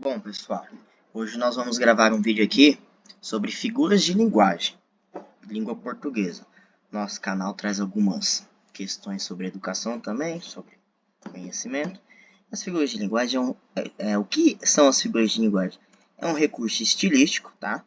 Bom, pessoal, hoje nós vamos gravar um vídeo aqui sobre figuras de linguagem, língua portuguesa. Nosso canal traz algumas questões sobre educação também, sobre conhecimento. As figuras de linguagem, o que são as figuras de linguagem? É um recurso estilístico, tá?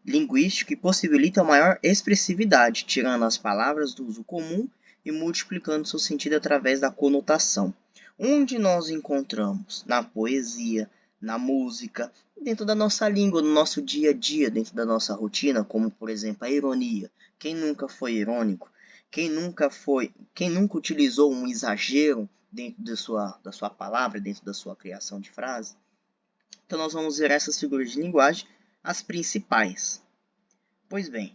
Linguístico que possibilita maior expressividade, tirando as palavras do uso comum e multiplicando seu sentido através da conotação. Onde nós encontramos? Na poesia, na música, dentro da nossa língua, no nosso dia a dia, dentro da nossa rotina, como por exemplo a ironia. Quem nunca foi irônico? Quem nunca utilizou um exagero dentro da sua palavra, dentro da sua criação de frase? Então nós vamos ver essas figuras de linguagem, as principais. Pois bem,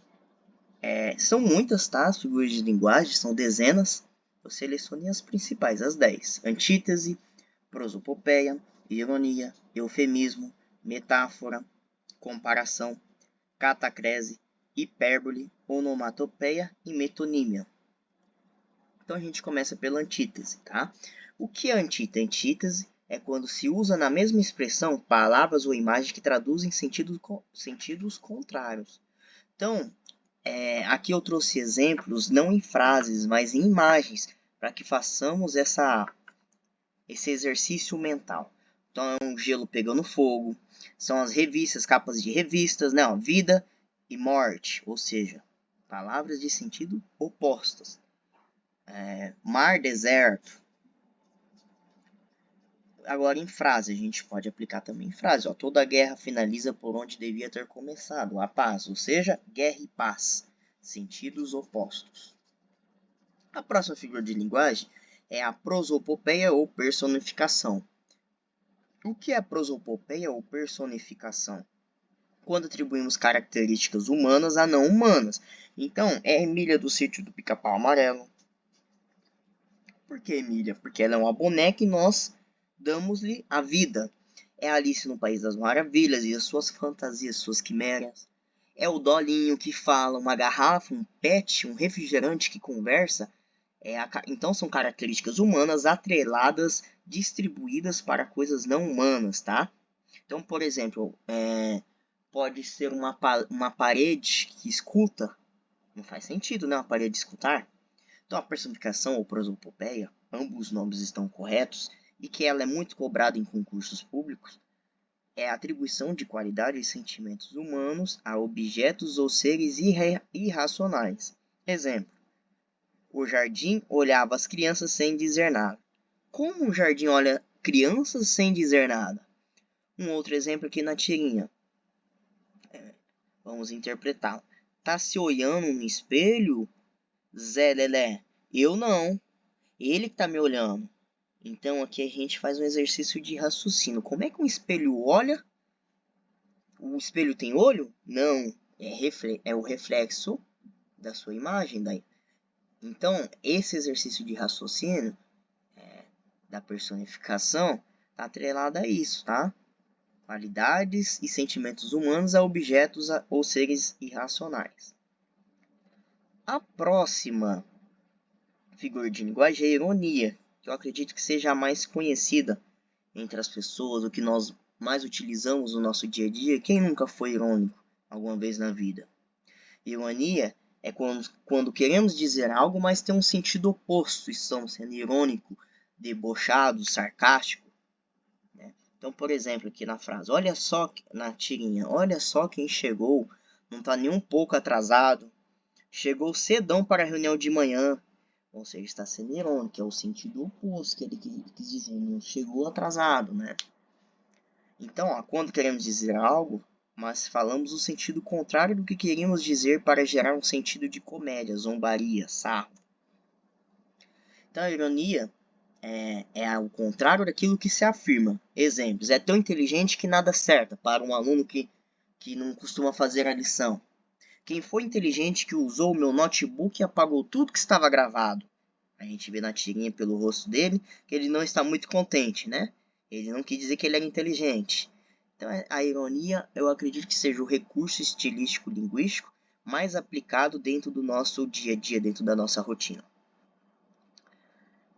são muitas, tá? As figuras de linguagem, são dezenas. Eu selecionei as principais, as 10. Antítese, prosopopeia, ironia, eufemismo, metáfora, comparação, catacrese, hipérbole, onomatopeia e metonímia. Então a gente começa pela antítese, tá? O que é antítese? Antítese é quando se usa na mesma expressão palavras ou imagens que traduzem sentidos contrários. Então, aqui eu trouxe exemplos não em frases, mas em imagens, para que façamos esse exercício mental. Então, é um gelo pegando fogo, são as revistas, capas de revistas, né? Vida e morte, ou seja, palavras de sentido opostas. Mar, deserto. Agora, em frase, a gente pode aplicar também em frase. Ó, toda guerra finaliza por onde devia ter começado, a paz, ou seja, guerra e paz, sentidos opostos. A próxima figura de linguagem é a prosopopeia ou personificação. O que é prosopopeia ou personificação? Quando atribuímos características humanas a não humanas. Então, é Emília do Sítio do Pica-Pau Amarelo. Por que Emília? Porque ela é uma boneca e nós damos-lhe a vida. É Alice no País das Maravilhas e as suas fantasias, suas quimeras. É o Dolinho que fala, uma garrafa, um pet, um refrigerante que conversa. Então são características humanas atreladas, distribuídas para coisas não humanas, tá? Então, por exemplo, pode ser uma parede que escuta. Não faz sentido, né? Uma parede escutar. Então, a personificação ou prosopopeia, ambos os nomes estão corretos, e que ela é muito cobrada em concursos públicos, é a atribuição de qualidade e sentimentos humanos a objetos ou seres irracionais. Exemplo: o jardim olhava as crianças sem dizer nada. Como um jardim olha crianças sem dizer nada? Um outro exemplo aqui na tirinha. Vamos interpretar. Tá se olhando no espelho? Zé Lelé. Eu não. Ele que tá me olhando. Então aqui a gente faz um exercício de raciocínio. Como é que um espelho olha? O espelho tem olho? Não. É o reflexo da sua imagem. Então, esse exercício de raciocínio da personificação está atrelado a isso, tá? Qualidades e sentimentos humanos a objetos ou seres irracionais. A próxima figura de linguagem é a ironia, que eu acredito que seja a mais conhecida entre as pessoas, o que nós mais utilizamos no nosso dia a dia. Quem nunca foi irônico alguma vez na vida? Ironia é quando queremos dizer algo, mas tem um sentido oposto, estamos sendo irônico, debochado, sarcástico. Então, por exemplo, aqui na frase, olha só, na tirinha, olha só quem chegou, não está nem um pouco atrasado, chegou cedão para a reunião de manhã, ou seja, está sendo irônico, é o sentido oposto que ele quis dizer, não chegou atrasado, né? Então, ó, quando queremos dizer algo, mas falamos o sentido contrário do que queríamos dizer para gerar um sentido de comédia, zombaria, sarro. Então, a ironia é o contrário daquilo que se afirma. Exemplos: é tão inteligente que nada acerta, para um aluno que não costuma fazer a lição. Quem foi inteligente que usou o meu notebook e apagou tudo que estava gravado? A gente vê na tirinha pelo rosto dele que ele não está muito contente, né? Ele não quis dizer que ele era inteligente. Então, a ironia, eu acredito que seja o recurso estilístico linguístico mais aplicado dentro do nosso dia a dia, dentro da nossa rotina.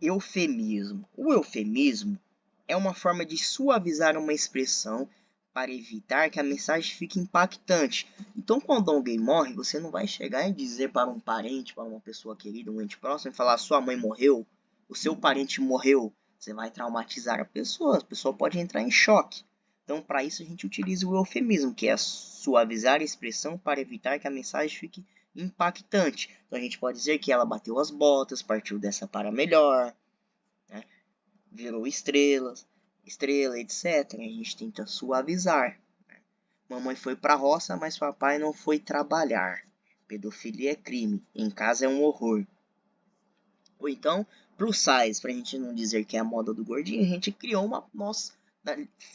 Eufemismo. O eufemismo é uma forma de suavizar uma expressão para evitar que a mensagem fique impactante. Então, quando alguém morre, você não vai chegar e dizer para um parente, para uma pessoa querida, um ente próximo, e falar: sua mãe morreu, o seu parente morreu. Você vai traumatizar a pessoa pode entrar em choque. Então, para isso, a gente utiliza o eufemismo, que é suavizar a expressão para evitar que a mensagem fique impactante. Então, a gente pode dizer que ela bateu as botas, partiu dessa para melhor, né? Virou estrela, etc. A gente tenta suavizar. Mamãe foi para a roça, mas papai não foi trabalhar. Pedofilia é crime, em casa é um horror. Ou então, plus size, para a gente não dizer que é a moda do gordinho, a gente criou nós,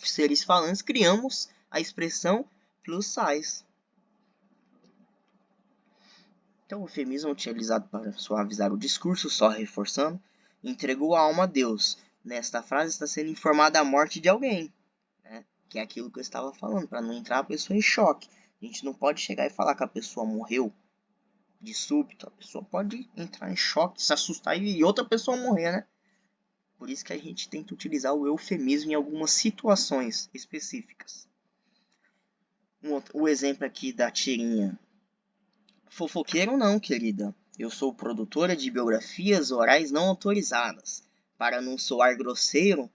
seres falantes, criamos a expressão plus size. Então, o eufemismo é utilizado para suavizar o discurso, só reforçando, entregou a alma a Deus. Nesta frase está sendo informada a morte de alguém, né? Que é aquilo que eu estava falando, para não entrar a pessoa em choque. A gente não pode chegar e falar que a pessoa morreu de súbito. A pessoa pode entrar em choque, se assustar e outra pessoa morrer, né? Por isso que a gente tenta utilizar o eufemismo em algumas situações específicas. O exemplo aqui da tirinha. Fofoqueiro não, querida. Eu sou produtora de biografias orais não autorizadas. Para não soar grosseiro,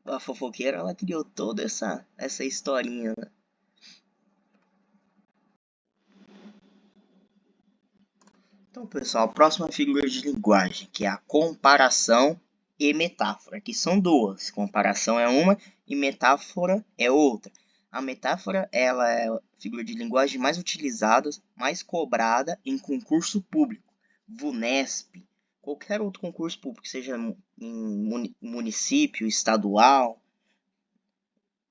a fofoqueira ela criou toda essa historinha, né? Então, pessoal, a próxima figura de linguagem, que é a comparação e metáfora, que são duas. Comparação é uma e metáfora é outra. A metáfora ela é a figura de linguagem mais utilizada, mais cobrada em concurso público. VUNESP, qualquer outro concurso público, seja em município, estadual,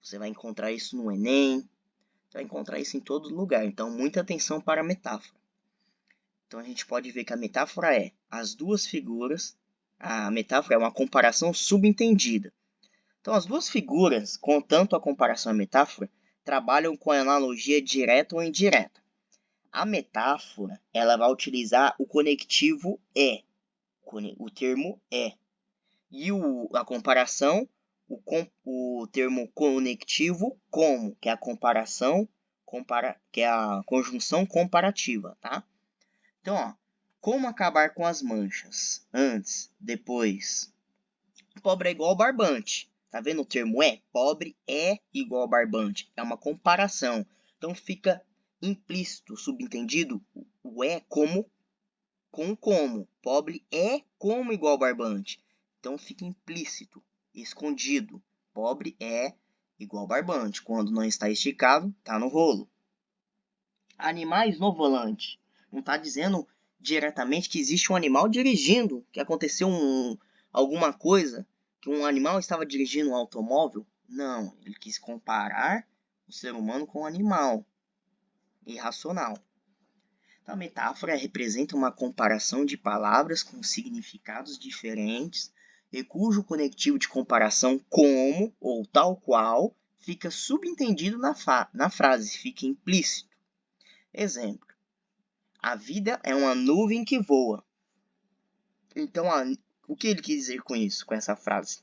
você vai encontrar isso no Enem, você vai encontrar isso em todo lugar. Então, muita atenção para a metáfora. Então, a gente pode ver que a metáfora é as duas figuras. A metáfora é uma comparação subentendida. Então, as duas figuras, com tanto a comparação e a metáfora, trabalham com a analogia direta ou indireta. A metáfora, ela vai utilizar o conectivo é, o termo é. E a comparação, o termo conectivo como, que é a comparação, que é a conjunção comparativa, tá? Então, ó, como acabar com as manchas? Antes, depois. Pobre é igual ao barbante. Tá vendo o termo é? Pobre é igual ao barbante. É uma comparação. Então fica implícito, subentendido, o é como com como. Pobre é como igual ao barbante. Então fica implícito, escondido. Pobre é igual ao barbante. Quando não está esticado, está no rolo. Animais no volante. Não está dizendo diretamente que existe um animal dirigindo, que aconteceu alguma coisa, que um animal estava dirigindo um automóvel. Não, ele quis comparar o ser humano com o animal. Irracional. Então, a metáfora representa uma comparação de palavras com significados diferentes e cujo conectivo de comparação como ou tal qual fica subentendido na frase, fica implícito. Exemplo. A vida é uma nuvem que voa. Então, o que ele quis dizer com isso, com essa frase?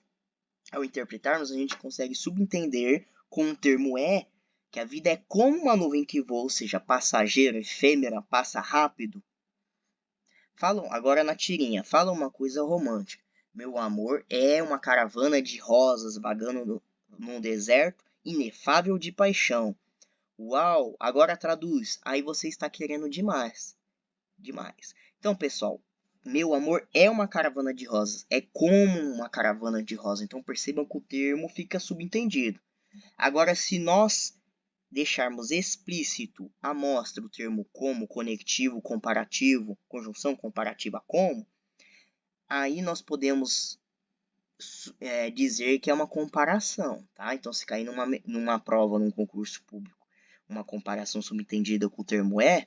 Ao interpretarmos, a gente consegue subentender com o termo é que a vida é como uma nuvem que voa, ou seja, passageira, efêmera, passa rápido. Falam agora na tirinha, fala uma coisa romântica. Meu amor é uma caravana de rosas vagando num deserto inefável de paixão. Uau, agora traduz. Aí você está querendo demais. Demais. Então, pessoal, meu amor é uma caravana de rosas. É como uma caravana de rosas. Então, percebam que o termo fica subentendido. Agora, se nós deixarmos explícito à mostra o termo como, conectivo, comparativo, conjunção comparativa como, aí nós podemos dizer que é uma comparação, tá? Então, se cair numa prova, num concurso público, uma comparação subentendida com o termo é,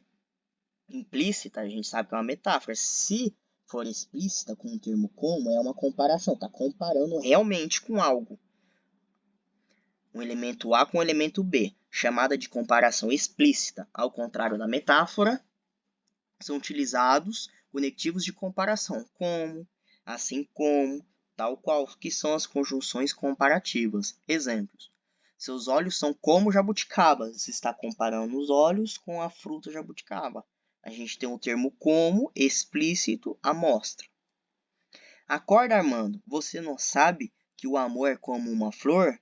implícita, a gente sabe que é uma metáfora. Se for explícita com o termo como, é uma comparação, está comparando realmente com algo. Um elemento A com o elemento B, chamada de comparação explícita. Ao contrário da metáfora, são utilizados conectivos de comparação, como, assim como, tal qual, que são as conjunções comparativas. Exemplos. Seus olhos são como jabuticaba. Você está comparando os olhos com a fruta jabuticaba. A gente tem o termo como explícito, amostra. Acorda, Armando. Você não sabe que o amor é como uma flor?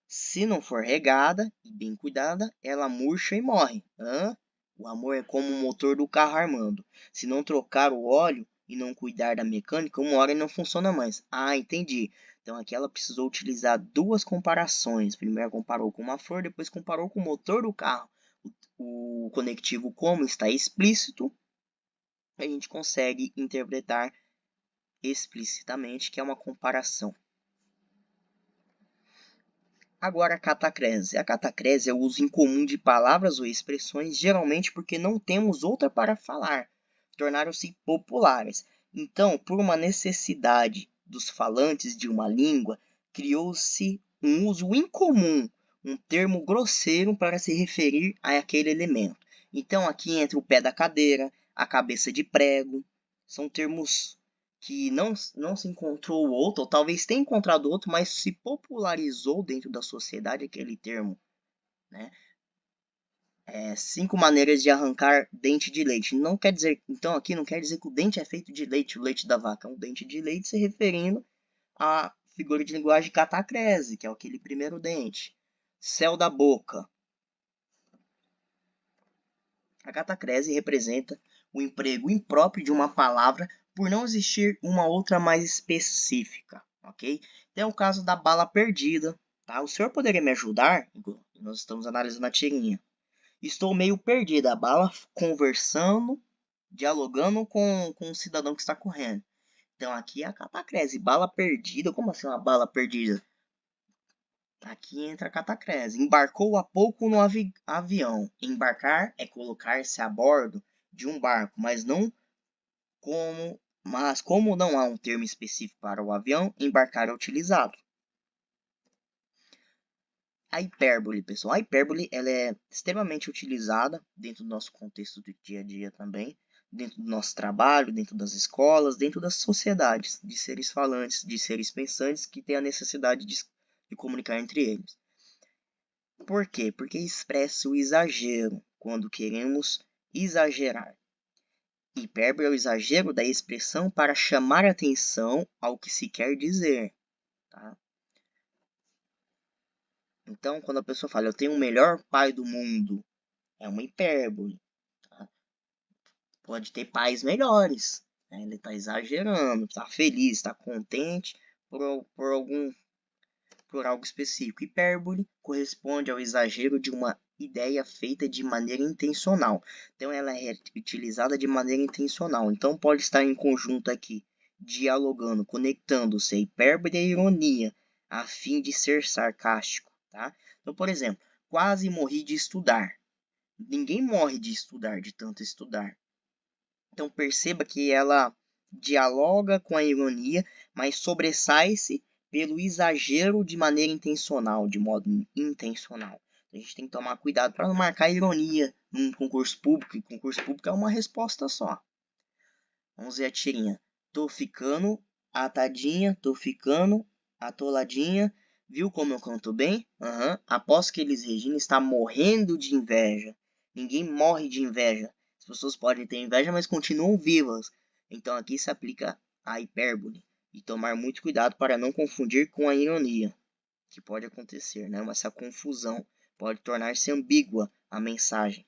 Se não for regada e bem cuidada, ela murcha e morre. Hã? O amor é como o motor do carro, Armando. Se não trocar o óleo e não cuidar da mecânica, uma hora ele não funciona mais. Ah, entendi. Então aqui ela precisou utilizar duas comparações. Primeiro comparou com uma flor, depois comparou com o motor do carro. O conectivo como está explícito, a gente consegue interpretar explicitamente que é uma comparação. Agora, a catacrese. A catacrese é o uso incomum de palavras ou expressões, geralmente porque não temos outra para falar. Tornaram-se populares. Então, por uma necessidade dos falantes de uma língua, criou-se um uso incomum, um termo grosseiro para se referir a aquele elemento. Então, aqui entra o pé da cadeira, a cabeça de prego. São termos que não se encontrou outro, ou talvez tenha encontrado outro, mas se popularizou dentro da sociedade aquele termo, né? 5 maneiras de arrancar dente de leite. Não quer dizer, então aqui não quer dizer que o dente é feito de leite, o leite da vaca, é um dente de leite se referindo à figura de linguagem catacrese, que é aquele primeiro dente. Céu da boca. A catacrese representa o emprego impróprio de uma palavra por não existir uma outra mais específica, ok? Tem o caso da bala perdida, tá? O senhor poderia me ajudar? Nós estamos analisando a tirinha. Estou meio perdida, a bala conversando, dialogando com o cidadão que está correndo. Então aqui é a catacrese, bala perdida. Como assim uma bala perdida? Aqui entra a catacrese. Embarcou há pouco no avião. Embarcar é colocar-se a bordo de um barco, mas como não há um termo específico para o avião, embarcar é utilizado. A hipérbole, pessoal. A hipérbole ela é extremamente utilizada dentro do nosso contexto do dia a dia também, dentro do nosso trabalho, dentro das escolas, dentro das sociedades, de seres falantes, de seres pensantes que têm a necessidade de comunicar entre eles. Por quê? Porque expressa o exagero, quando queremos exagerar. Hipérbole é o exagero da expressão para chamar atenção ao que se quer dizer. Tá? Então, quando a pessoa fala, eu tenho o melhor pai do mundo, é uma hipérbole. Tá? Pode ter pais melhores. Né? Ele está exagerando, está feliz, está contente por algo específico. Hipérbole corresponde ao exagero de uma ideia feita de maneira intencional. Então, ela é utilizada de maneira intencional. Então, pode estar em conjunto aqui, dialogando, conectando-se a hipérbole e a ironia, a fim de ser sarcástico. Tá? Então, por exemplo, quase morri de estudar. Ninguém morre de estudar, de tanto estudar. Então, perceba que ela dialoga com a ironia, mas sobressai-se pelo exagero de maneira intencional, de modo intencional. A gente tem que tomar cuidado para não marcar ironia num concurso público, e concurso público é uma resposta só. Vamos ver a tirinha. Tô ficando atadinha, tô ficando atoladinha. Viu como eu canto bem? Aposto que Elis Regina está morrendo de inveja. Ninguém morre de inveja. As pessoas podem ter inveja, mas continuam vivas. Então aqui se aplica a hipérbole. E tomar muito cuidado para não confundir com a ironia, que pode acontecer, né? Mas essa confusão pode tornar-se ambígua a mensagem.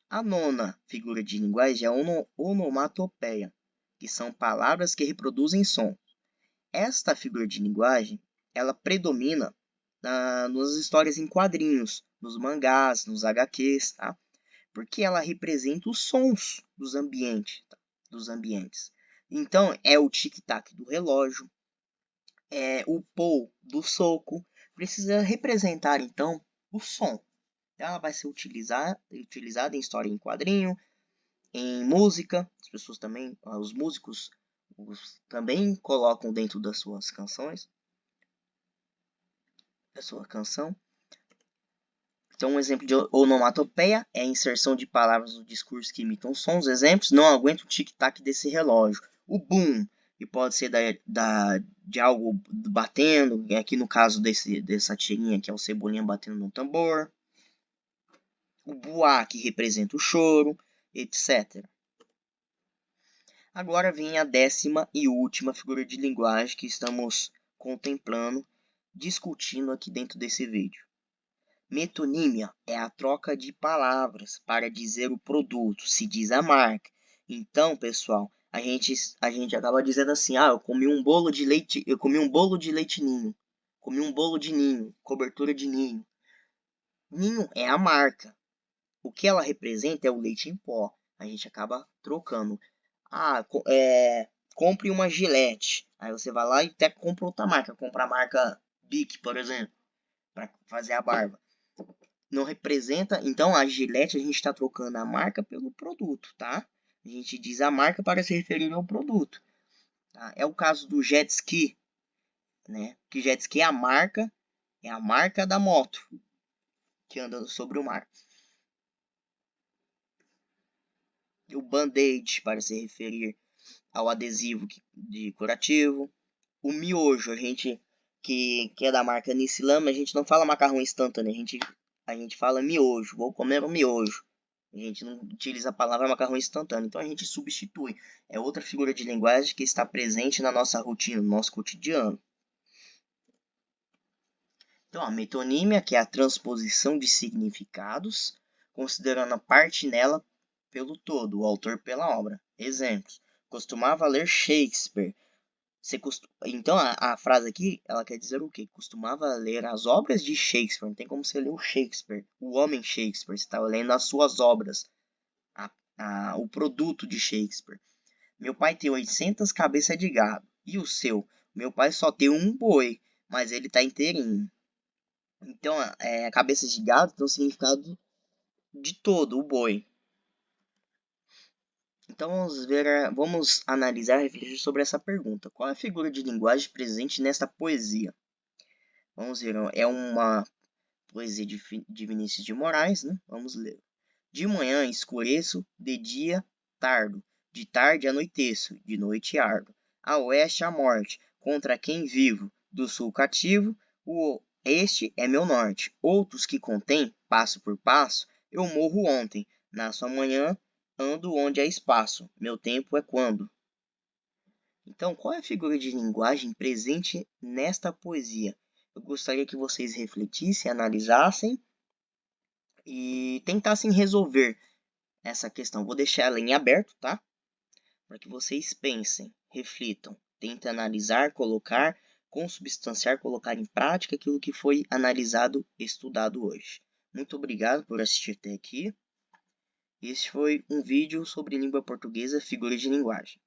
A nona figura de linguagem é a onomatopeia, que são palavras que reproduzem som. Esta figura de linguagem, ela predomina nas histórias em quadrinhos, nos mangás, nos HQs, tá? Porque ela representa os sons dos ambientes, tá? Então, é o tic-tac do relógio, é o pou do soco, precisa representar, então, o som. Ela vai ser utilizada em história em quadrinho, em música. As pessoas também, os músicos também colocam dentro das suas canções, da sua canção. Então, um exemplo de onomatopeia é a inserção de palavras no discurso que imitam sons. Exemplos: não aguento o tic-tac desse relógio. O boom e pode ser de algo batendo, aqui no caso dessa tirinha que é o Cebolinha batendo no tambor. O buá, que representa o choro, etc. Agora vem a 10ª e última figura de linguagem que estamos contemplando, discutindo aqui dentro desse vídeo. Metonímia é a troca de palavras para dizer o produto, se diz a marca. Então, pessoal, a gente acaba dizendo assim: eu comi um bolo de leite, eu comi um bolo de leite ninho, comi um bolo de ninho, cobertura de ninho. Ninho é a marca. O que ela representa é o leite em pó. A gente acaba trocando. Compre uma Gillette. Aí você vai lá e até compra outra marca. Compra a marca Bic, por exemplo, para fazer a barba. Não representa. Então a Gillette, a gente está trocando a marca pelo produto, tá? A gente diz a marca para se referir ao produto. Tá? É o caso do jet ski, né? Que jet ski é a marca da moto que anda sobre o mar. E o band-aid para se referir ao adesivo de curativo. O miojo, que é da marca Nissilama, a gente não fala macarrão instantâneo, a gente fala miojo, vou comer um miojo. A gente não utiliza a palavra macarrão instantâneo, então a gente substitui. É outra figura de linguagem que está presente na nossa rotina, no nosso cotidiano. Então, a metonímia, que é a transposição de significados, considerando a parte nela pelo todo, o autor pela obra. Exemplos: costumava ler Shakespeare. Então, a frase aqui, ela quer dizer o quê? Costumava ler as obras de Shakespeare. Não tem como você ler o Shakespeare, o homem Shakespeare. Você está lendo as suas obras, o produto de Shakespeare. Meu pai tem 800 cabeças de gado. E o seu? Meu pai só tem um boi, mas ele está inteirinho. Então, a cabeça de gado tem o significado de todo, o boi. Então vamos analisar e refletir sobre essa pergunta. Qual é a figura de linguagem presente nesta poesia? Vamos ver, é uma poesia de Vinícius de Moraes, né? Vamos ler. De manhã escureço, de dia tardo, de tarde anoiteço, de noite ardo. A oeste a morte, contra quem vivo, do sul cativo, este é meu norte. Outros que contém, passo por passo, eu morro ontem, nasço amanhã, ando onde há espaço, meu tempo é quando. Então, qual é a figura de linguagem presente nesta poesia? Eu gostaria que vocês refletissem, analisassem e tentassem resolver essa questão. Vou deixar ela em aberto, tá? Para que vocês pensem, reflitam, tentem analisar, colocar, consubstanciar, colocar em prática aquilo que foi analisado, estudado hoje. Muito obrigado por assistir até aqui. Este foi um vídeo sobre língua portuguesa, figuras de linguagem.